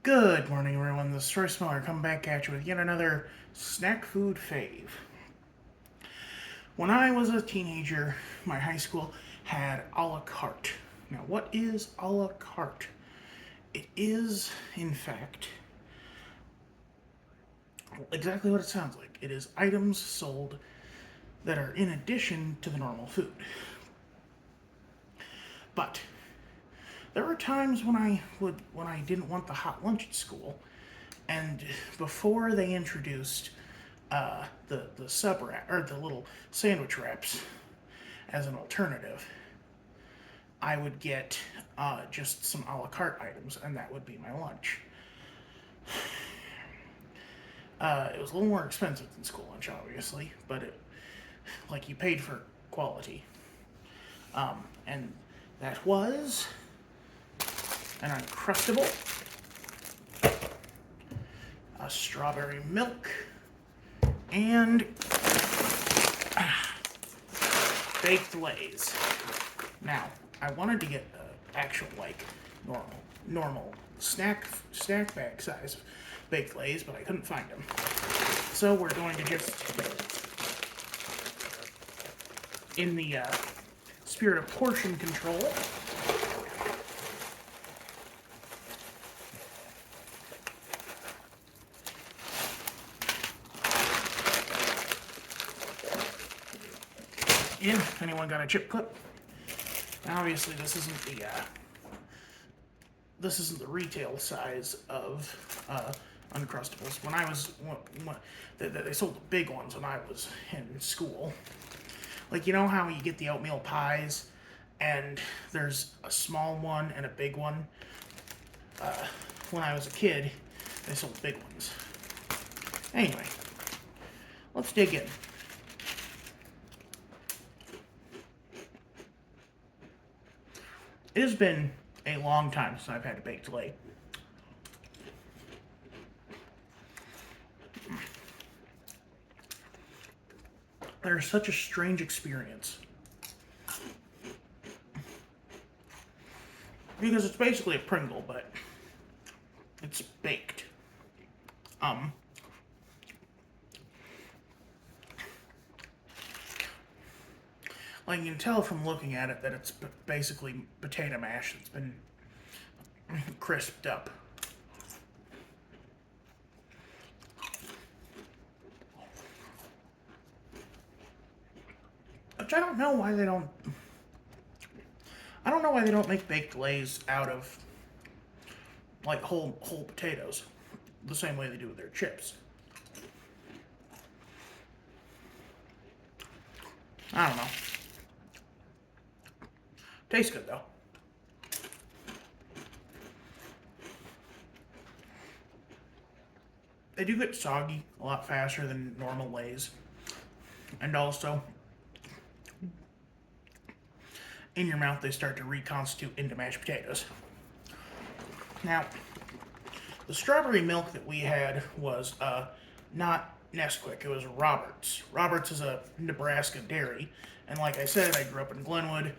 Good morning, everyone. This is Royce coming back at you with yet another snack food fave. When I was a teenager, my high school had a la carte. Now, what is a la carte? It is, in fact, exactly what it sounds like. It is items sold that are in addition to the normal food. But there were times when I didn't want the hot lunch at school, and before they introduced the sub wrap or the little sandwich wraps as an alternative, I would get just some a la carte items, and that would be my lunch. It was a little more expensive than school lunch, obviously, but like you paid for quality. And that was an Uncrustable, a strawberry milk, and baked Lays. Now, I wanted to get actual normal snack bag size baked Lays, but I couldn't find them. So we're going to just, in the spirit of portion control, anyone got a chip clip? Obviously, this isn't the retail size of Uncrustables. When I was, they sold the big ones when I was in school. Like, you know how you get the oatmeal pies, and there's a small one and a big one? When I was a kid, they sold big ones. Anyway, let's dig in. It has been a long time since I've had a baked lay. They're such a strange experience. Because it's basically a Pringle, but it's baked. Like, you can tell from looking at it that it's basically potato mash that's been crisped up. Which I don't know why they don't. I don't know why they don't make baked Lays out of like whole potatoes, the same way they do with their chips. I don't know. Tastes good though. They do get soggy a lot faster than normal Lays. And also, in your mouth, they start to reconstitute into mashed potatoes. Now, the strawberry milk that we had was not Nesquik, it was Roberts. Roberts is a Nebraska dairy, and like I said, I grew up in Glenwood,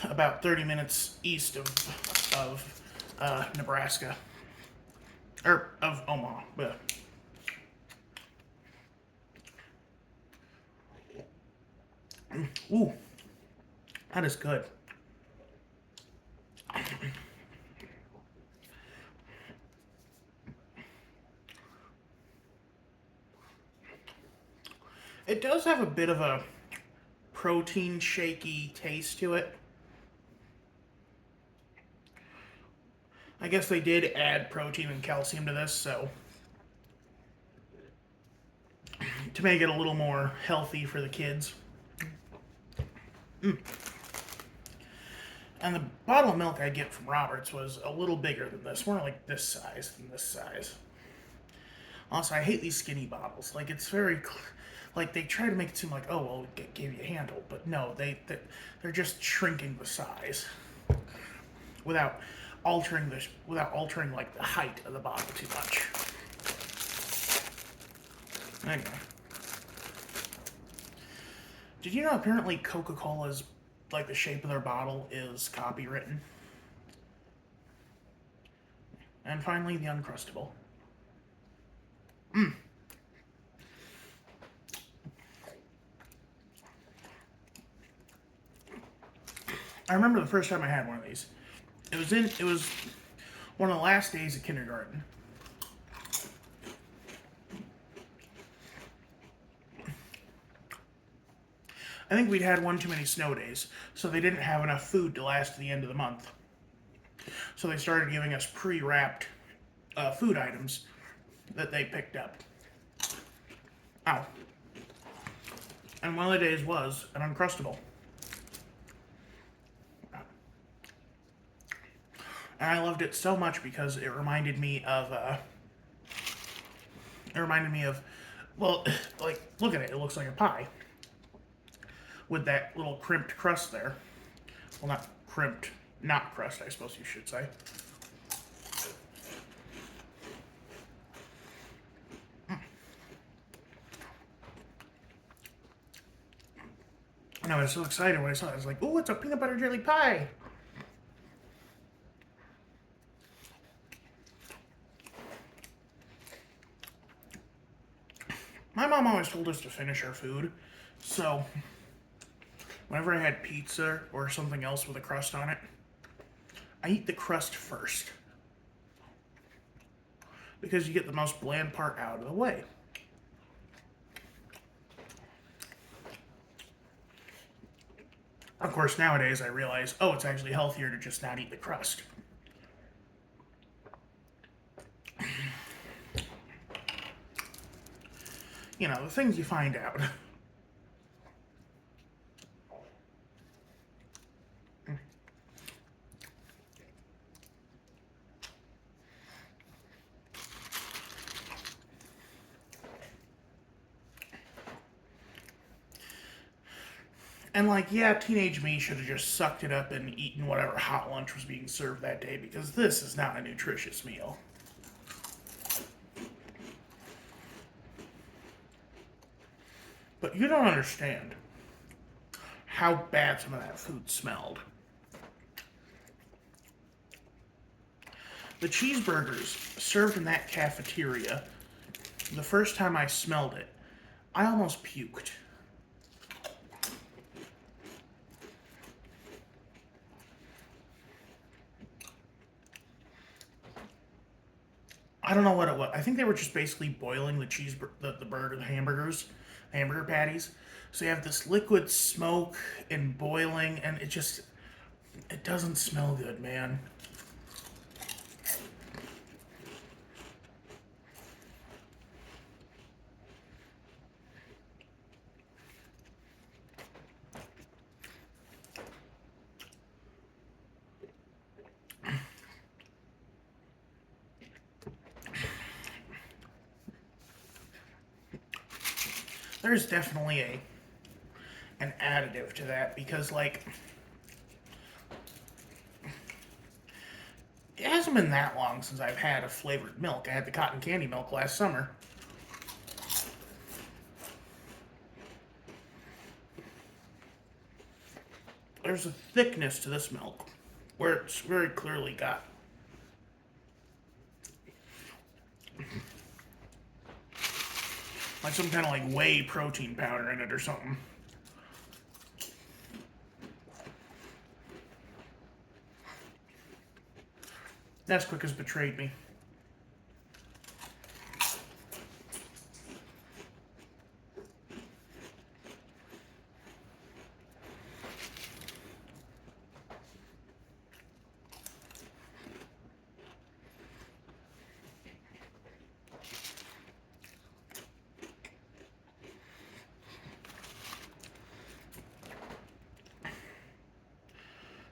about 30 minutes east of Nebraska, or of Omaha. But ooh, that is good. It does have a bit of a protein shaky taste to it. I guess they did add protein and calcium to this, so to make it a little more healthy for the kids. And the bottle of milk I get from Roberts was a little bigger than this, more like this size than this size. Also, I hate these skinny bottles. Like, it's very, like, they try to make it seem like, oh, well, it gave you a handle, but no, they're just shrinking the size without altering like the height of the bottle too much. Anyway, did you know apparently Coca-Cola's like the shape of their bottle is copywritten? And finally, the Uncrustable. I remember the first time I had one of these. It was one of the last days of kindergarten. I think we'd had one too many snow days, so they didn't have enough food to last to the end of the month. So they started giving us pre-wrapped food items that they picked up. Ow. And one of the days was an Uncrustable. And I loved it so much because it reminded me of, well, like, look at it, it looks like a pie. With that little crimped crust there. Well, not crimped, not crust, I suppose you should say. And I was so excited when I saw it. I was like, ooh, it's a peanut butter jelly pie. My mom always told us to finish our food, so whenever I had pizza or something else with a crust on it, I eat the crust first. Because you get the most bland part out of the way. Of course, nowadays I realize, oh, it's actually healthier to just not eat the crust. You know, the things you find out. And like, yeah, teenage me should have just sucked it up and eaten whatever hot lunch was being served that day because this is not a nutritious meal. But you don't understand how bad some of that food smelled. The cheeseburgers served in that cafeteria, the first time I smelled it, I almost puked. I don't know what it was. I think they were just basically boiling the hamburger patties. So you have this liquid smoke and boiling, and it doesn't smell good, man. There's definitely an additive to that because, like, it hasn't been that long since I've had a flavored milk. I had the cotton candy milk last summer. There's a thickness to this milk where it's very clearly got like some kind of like whey protein powder in it or something. Nesquik has betrayed me.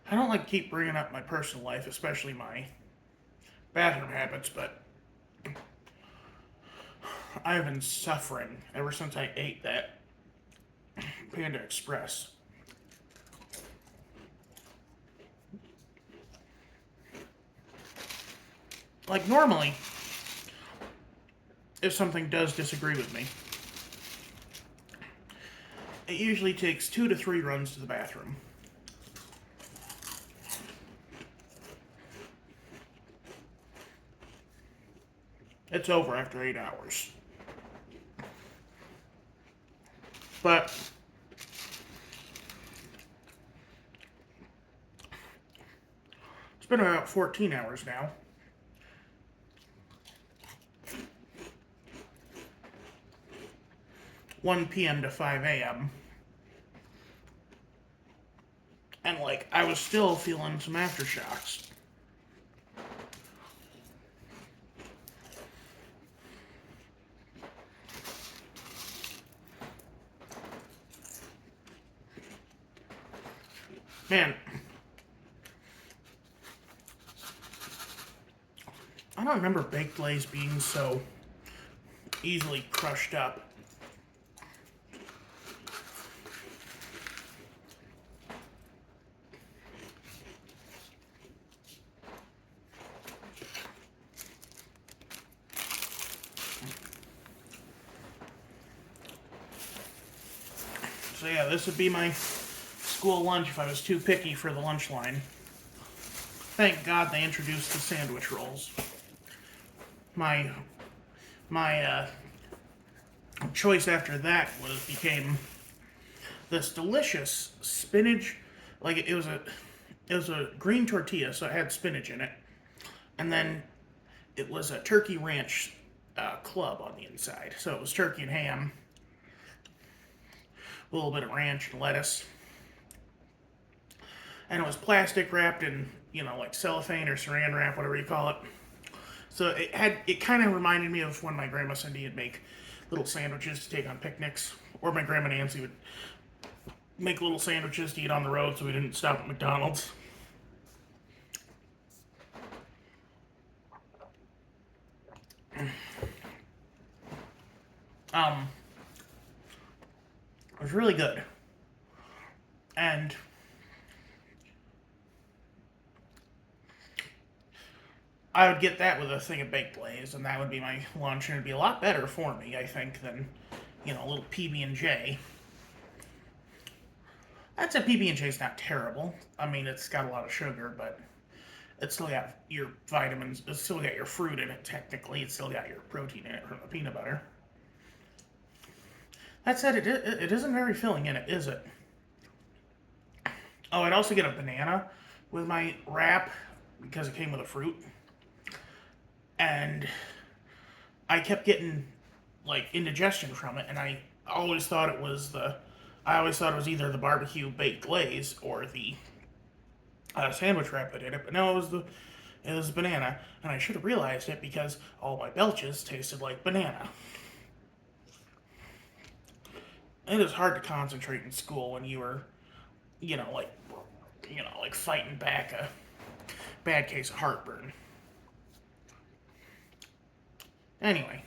I don't like to keep bringing up my personal life, especially my bathroom habits, but I've been suffering ever since I ate that Panda Express. Like, normally, if something does disagree with me, it usually takes 2 to 3 runs to the bathroom. It's over after 8 hours. But it's been about 14 hours now. 1 p.m. to 5 a.m. And, like, I was still feeling some aftershocks. Man, I don't remember baked lays being so easily crushed up. So yeah, this would be my school lunch if I was too picky for the lunch line. Thank God they introduced the sandwich rolls. My choice after that became this delicious spinach, like it was a green tortilla, so it had spinach in it, and then it was a turkey ranch club on the inside. So it was turkey and ham, a little bit of ranch and lettuce, and it was plastic wrapped in like cellophane or saran wrap, whatever you call it. So it kind of reminded me of when my grandma Cindy would make little sandwiches to take on picnics, or my grandma Nancy would make little sandwiches to eat on the road so we didn't stop at McDonald's. It was really good. And I would get that with a thing of baked lays, and that would be my lunch, and it'd be a lot better for me, I think, than a little PB&J. I'd say PB&J's not terrible. I mean, it's got a lot of sugar, but it's still got your vitamins. It's still got your fruit in it, technically. It's still got your protein in it from the peanut butter. That said, it isn't very filling in it, is it? Oh, I'd also get a banana with my wrap because it came with a fruit. And I kept getting, like, indigestion from it, and I always thought it was either the barbecue baked lays or the sandwich wrap that did it, but no, it was banana, and I should have realized it because all my belches tasted like banana. It is hard to concentrate in school when you were, you know, like, like fighting back a bad case of heartburn. Anyway,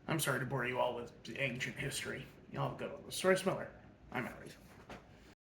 I'm sorry to bore you all with ancient history. Y'all have a good one. This is Royce Miller. I'm out.